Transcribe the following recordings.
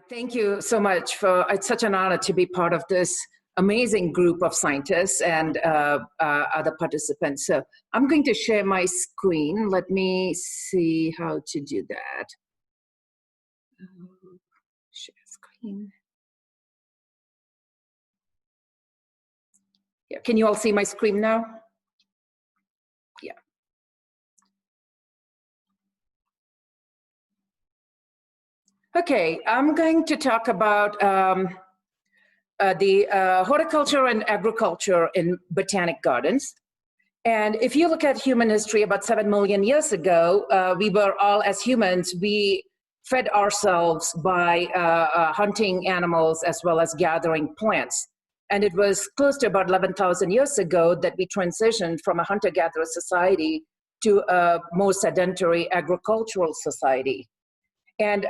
Thank you so much it's such an honor to be part of this amazing group of scientists and other participants. So I'm going to share my screen. Let me see how to do that. Share screen. Yeah, can you all see my screen now? Yeah. Okay, I'm going to talk about the horticulture and agriculture in Botanic Gardens. And if you look at human history, about 7 million years ago, we were all, as humans, we fed ourselves by hunting animals as well as gathering plants. And it was close to about 11,000 years ago that we transitioned from a hunter-gatherer society to a more sedentary agricultural society. And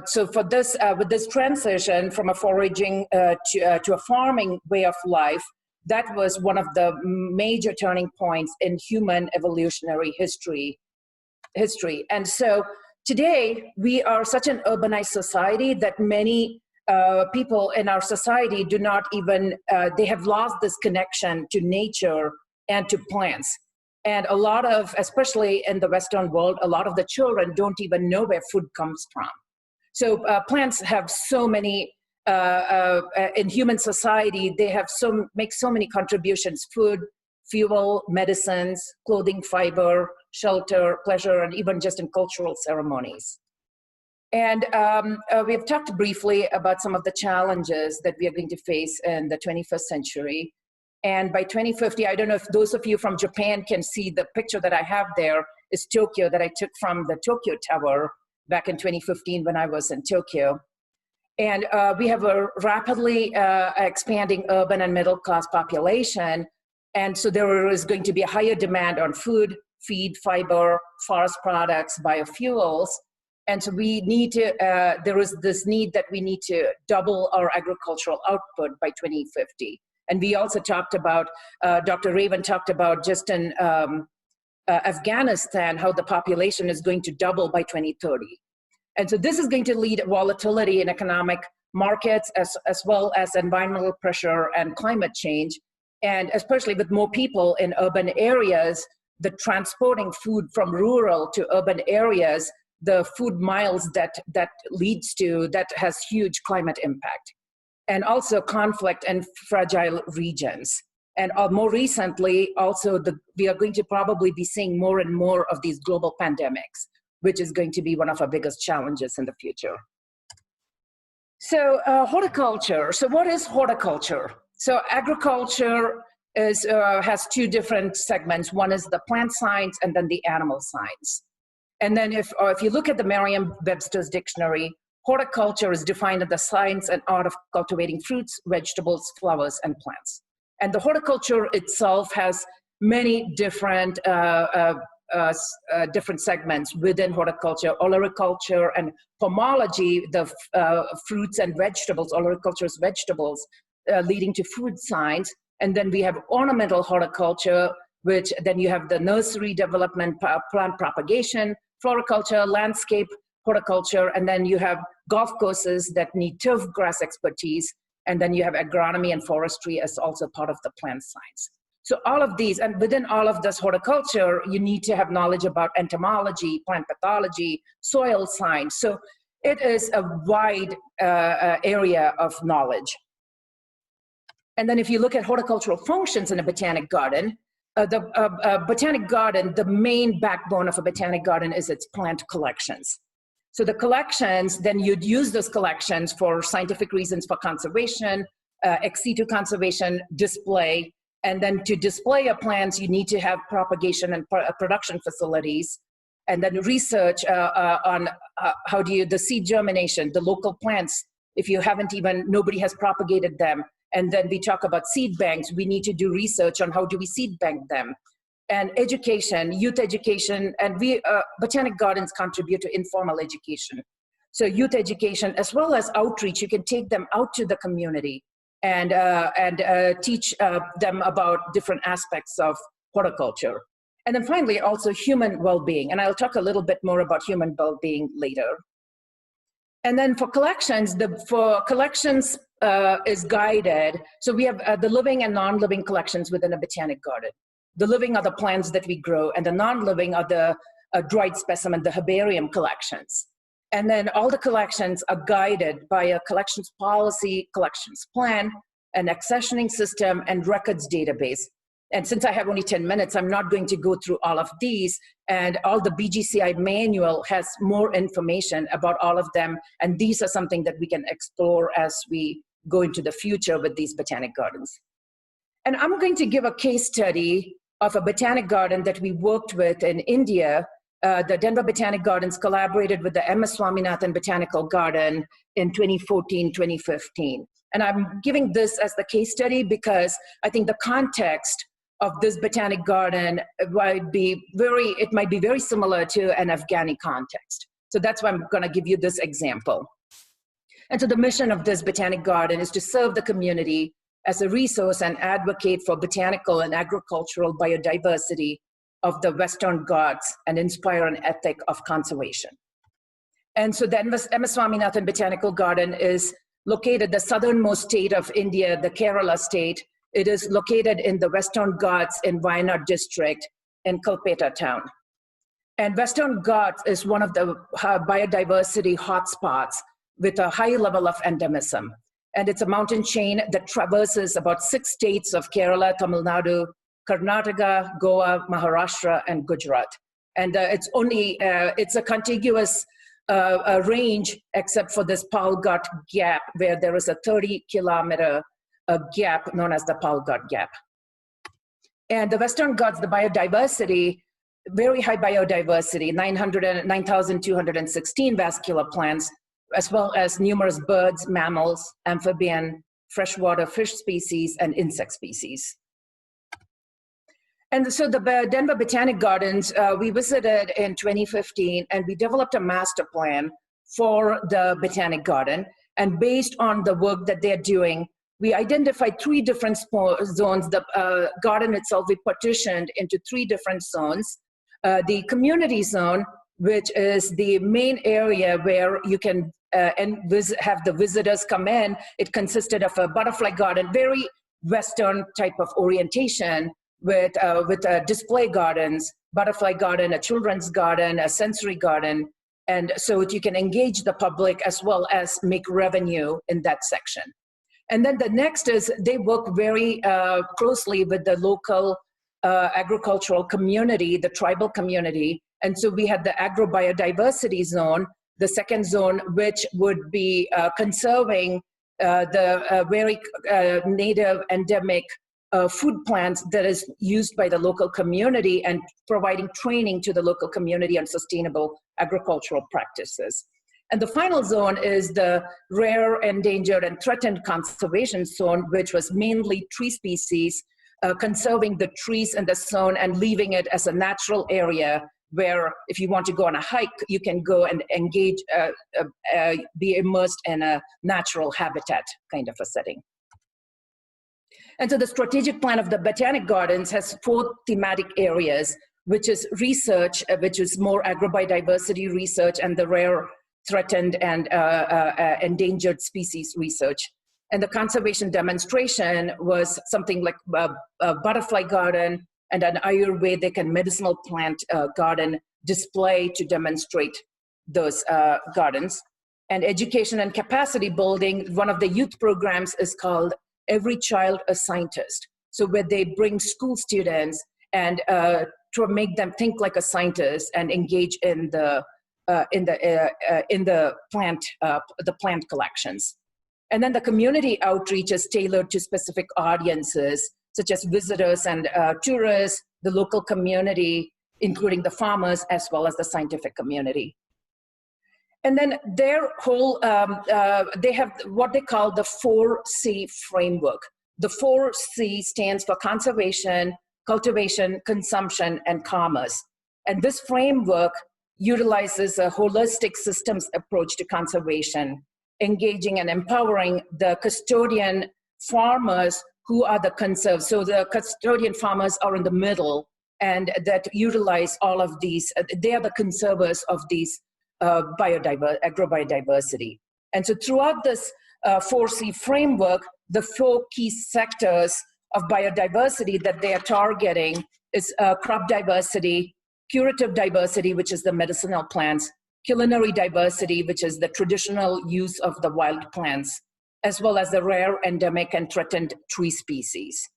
so for this, with this transition from a foraging to a farming way of life, that was one of the major turning points in human evolutionary history. And so today, we are such an urbanized society that many people in our society do not even, they have lost this connection to nature and to plants. And a lot of, especially in the Western world, a lot of the children don't even know where food comes from. So plants have so many, in human society, they have make so many contributions: food, fuel, medicines, clothing, fiber, shelter, pleasure, and even just in cultural ceremonies. And we've talked briefly about some of the challenges that we are going to face in the 21st century. And by 2050, I don't know if those of you from Japan can see the picture that I have there is Tokyo, that I took from the Tokyo Tower back in 2015 when I was in Tokyo. And we have a rapidly expanding urban and middle class population. And so there is going to be a higher demand on food, feed, fiber, forest products, biofuels. And so we need to, there is this need that we need to double our agricultural output by 2050. And we also talked about, Dr. Raven talked about just in Afghanistan, how the population is going to double by 2030. And so this is going to lead to volatility in economic markets as well as environmental pressure and climate change. And especially with more people in urban areas, the transporting food from rural to urban areas, the food miles that leads to, that has huge climate impact. And also conflict in fragile regions. And more recently, also we are going to probably be seeing more and more of these global pandemics, which is going to be one of our biggest challenges in the future. So horticulture, so what is horticulture? So agriculture has two different segments. One is the plant science and then the animal science. And then if you look at the Merriam-Webster's dictionary, horticulture is defined as the science and art of cultivating fruits, vegetables, flowers, and plants. And the horticulture itself has many different different segments within horticulture: olericulture and pomology, the fruits and vegetables, olericulture is vegetables, leading to food science. And then we have ornamental horticulture, which then you have the nursery development, plant propagation, floriculture, landscape horticulture, and then you have golf courses that need turf grass expertise, and then you have agronomy and forestry as also part of the plant science. So all of these, and within all of this horticulture, you need to have knowledge about entomology, plant pathology, soil science. So it is a wide area of knowledge. And then if you look at horticultural functions in a botanic garden, botanic garden, the main backbone of a botanic garden is its plant collections. So the collections, then you'd use those collections for scientific reasons, for conservation, ex situ conservation, display. And then to display your plants, you need to have propagation and production facilities. And then research on how do you, the seed germination, the local plants, if you haven't even, nobody has propagated them. And then we talk about seed banks. We need to do research on how do we seed bank them. And education, youth education, and we, botanic gardens contribute to informal education. So youth education, as well as outreach, you can take them out to the community and teach them about different aspects of horticulture. And then finally, also human well-being. And I'll talk a little bit more about human well-being later. And then for collections, is guided. So we have the living and non-living collections within a botanic garden. The living are the plants that we grow, and the non-living are the dried specimen, the herbarium collections. And then all the collections are guided by a collections policy, collections plan, an accessioning system, and records database. And since I have only 10 minutes, I'm not going to go through all of these. And all the BGCI manual has more information about all of them. And these are something that we can explore as we go into the future with these botanic gardens. And I'm going to give a case study of a botanic garden that we worked with in India. The Denver Botanic Gardens collaborated with the MS Swaminathan Botanical Garden in 2014, 2015. And I'm giving this as the case study because I think the context of this botanic garden might be very similar to an Afghani context. So that's why I'm going to give you this example. And so the mission of this botanic garden is to serve the community as a resource and advocate for botanical and agricultural biodiversity of the Western Ghats and inspire an ethic of conservation. And so the MS Swaminathan Botanical Garden is located the southernmost state of India, the Kerala state. It is located in the Western Ghats in Wayanad district in Kalpetta town. And Western Ghats is one of the biodiversity hotspots with a high level of endemism. And it's a mountain chain that traverses about 6 states of Kerala, Tamil Nadu, Karnataka, Goa, Maharashtra, and Gujarat. And it's a contiguous range except for this Palghat Gap, where there is a 30-kilometer gap known as the Palghat Gap. And the Western Ghats, the biodiversity, very high biodiversity, 9,216 vascular plants, as well as numerous birds, mammals, amphibian, freshwater fish species, and insect species. And so the Denver Botanic Gardens, we visited in 2015, and we developed a master plan for the Botanic Garden. And based on the work that they're doing, we identified 3 different zones. The garden itself, we partitioned into 3 different zones. The community zone, which is the main area where you can have the visitors come in. It consisted of a butterfly garden, very Western type of orientation, with display gardens, butterfly garden, a children's garden, a sensory garden, and so you can engage the public as well as make revenue in that section. And then the next is they work very closely with the local agricultural community, the tribal community, and so we had the agrobiodiversity zone, the second zone, which would be conserving the very native endemic food plants that is used by the local community and providing training to the local community on sustainable agricultural practices. And the final zone is the rare, endangered, and threatened conservation zone, which was mainly tree species, conserving the trees in the zone and leaving it as a natural area where if you want to go on a hike, you can go and engage, be immersed in a natural habitat kind of a setting. And so the strategic plan of the Botanic Gardens has 4 thematic areas, which is research, which is more agrobiodiversity research, and the rare, threatened, and endangered species research. And the conservation demonstration was something like a butterfly garden and an Ayurvedic and medicinal plant garden display to demonstrate those gardens. And education and capacity building, one of the youth programs is called Every Child a Scientist. So where they bring school students and to make them think like a scientist and engage in the plant collections. And then the community outreach is tailored to specific audiences, such as visitors and tourists, the local community, including the farmers, as well as the scientific community. And then their whole, they have what they call the 4C framework. The 4C stands for conservation, cultivation, consumption, and commerce. And this framework utilizes a holistic systems approach to conservation, engaging and empowering the custodian farmers who are the conserved. So the custodian farmers are in the middle and that utilize all of these. They are the conservers of these agrobiodiversity. And so throughout this 4C framework, the 4 key sectors of biodiversity that they are targeting is crop diversity, curative diversity, which is the medicinal plants, culinary diversity, which is the traditional use of the wild plants, as well as the rare, endemic, and threatened tree species.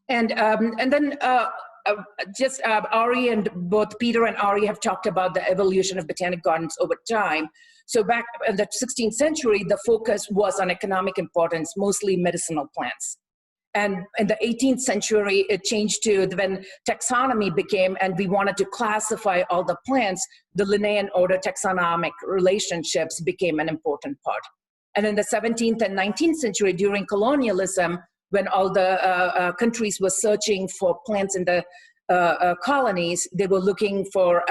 And then Ari and both Peter and Ari have talked about the evolution of botanic gardens over time. So back in the 16th century, the focus was on economic importance, mostly medicinal plants. And in the 18th century, it changed to when taxonomy became, and we wanted to classify all the plants, the Linnaean order taxonomic relationships became an important part. And in the 17th and 19th century, during colonialism, when all the countries were searching for plants in the colonies, they were looking for,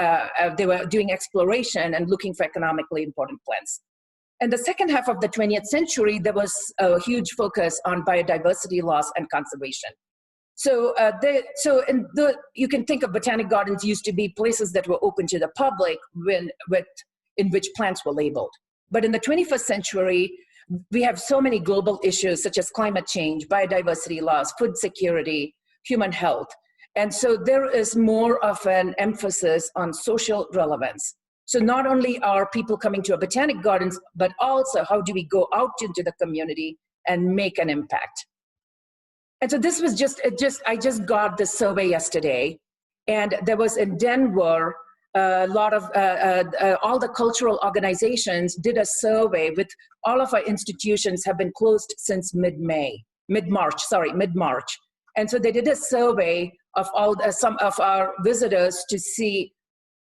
they were doing exploration and looking for economically important plants. In the second half of the 20th century, there was a huge focus on biodiversity loss and conservation. So, you can think of botanic gardens used to be places that were open to the public in which plants were labeled. But in the 21st century, we have so many global issues such as climate change, biodiversity loss, food security, human health. And so there is more of an emphasis on social relevance. So not only are people coming to a botanic gardens, but also how do we go out into the community and make an impact? And so this was I just got this survey yesterday, and there was in Denver, a lot of, all the cultural organizations did a survey with all of our institutions have been closed since mid-March. And so they did a survey of some of our visitors to see,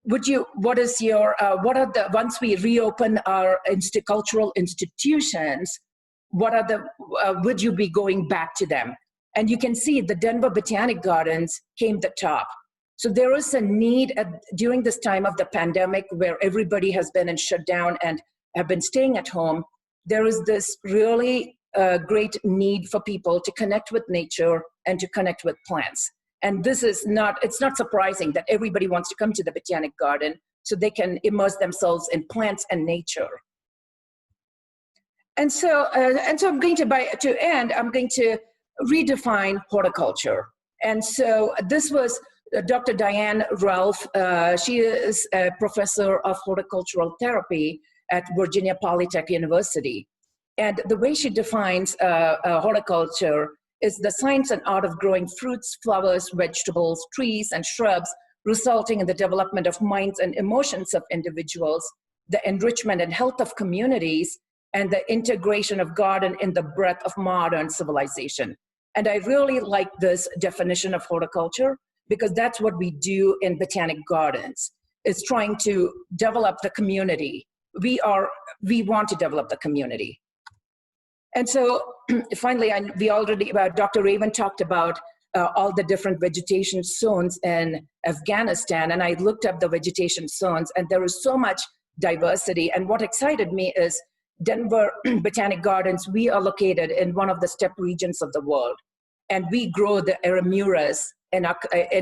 once we reopen our cultural institutions, would you be going back to them? And you can see the Denver Botanic Gardens came the top. So there is a need during this time of the pandemic where everybody has been in shutdown and have been staying at home. There is this really great need for people to connect with nature and to connect with plants. And it's not surprising that everybody wants to come to the Botanic Garden so they can immerse themselves in plants and nature. And so I'm going to redefine horticulture. And so this was Dr. Diane Ralph. She is a professor of horticultural therapy at Virginia Polytech University. And the way she defines horticulture is the science and art of growing fruits, flowers, vegetables, trees, and shrubs, resulting in the development of minds and emotions of individuals, the enrichment and health of communities, and the integration of garden in the breadth of modern civilization. And I really like this definition of horticulture because that's what we do in Botanic Gardens. It's trying to develop the community. We want to develop the community. And so finally, Dr. Raven talked about all the different vegetation zones in Afghanistan, and I looked up the vegetation zones, and there is so much diversity. And what excited me is Denver Botanic Gardens, we are located in one of the steppe regions of the world, and we grow the Eramuras in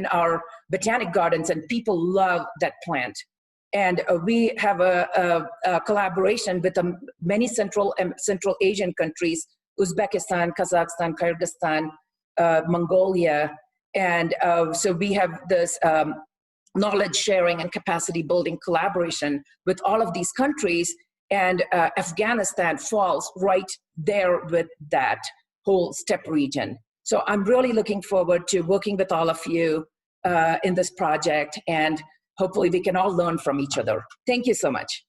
our Botanic Gardens, and people love that plant. And we have a collaboration with many Central Asian countries, Uzbekistan, Kazakhstan, Kyrgyzstan, Mongolia. And so we have this knowledge sharing and capacity building collaboration with all of these countries. And Afghanistan falls right there with that whole steppe region. So I'm really looking forward to working with all of you in this project, and hopefully we can all learn from each other. Thank you so much.